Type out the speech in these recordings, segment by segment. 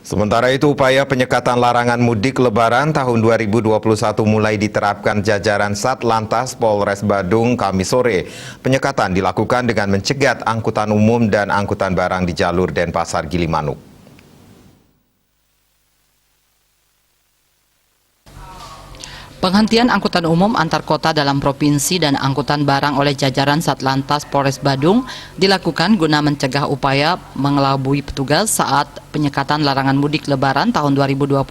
Sementara itu, upaya penyekatan larangan mudik Lebaran tahun 2021 mulai diterapkan jajaran Satlantas Polres Badung Kamis sore. Penyekatan dilakukan dengan mencegat angkutan umum dan angkutan barang di jalur Denpasar Gilimanuk. Penghentian angkutan umum antar kota dalam provinsi dan angkutan barang oleh jajaran Satlantas Polres Badung dilakukan guna mencegah upaya mengelabui petugas saat penyekatan larangan mudik Lebaran tahun 2021.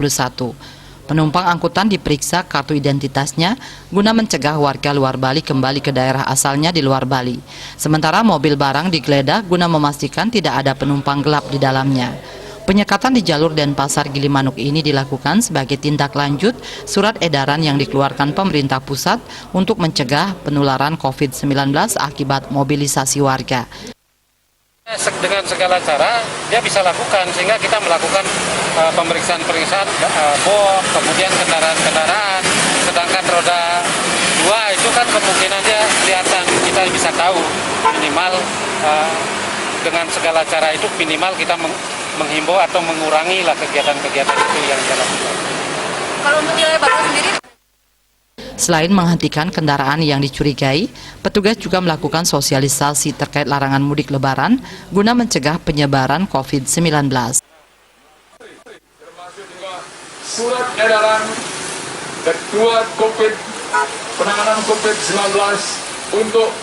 Penumpang angkutan diperiksa kartu identitasnya guna mencegah warga luar Bali kembali ke daerah asalnya di luar Bali. Sementara mobil barang digeledah guna memastikan tidak ada penumpang gelap di dalamnya. Penyekatan di jalur Denpasar Gilimanuk ini dilakukan sebagai tindak lanjut surat edaran yang dikeluarkan pemerintah pusat untuk mencegah penularan COVID-19 akibat mobilisasi warga. Dengan segala cara dia bisa lakukan, sehingga kita melakukan pemeriksaan box, kemudian kendaraan-kendaraan, sedangkan roda 2 itu kan kemungkinan dia kelihatan, kita bisa tahu minimal dengan segala cara itu minimal kita menghimbau atau mengurangi lah kegiatan-kegiatan itu yang dilakukan. Kalau untuk wilayah Badung sendiri? Selain menghentikan kendaraan yang dicurigai, petugas juga melakukan sosialisasi terkait larangan mudik Lebaran guna mencegah penyebaran COVID-19. Termasuk juga surat edaran Ketua Penanganan COVID-19 untuk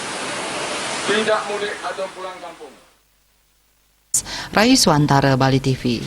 tidak mudik atau pulang kampung. Rayu Swantara, Bali TV.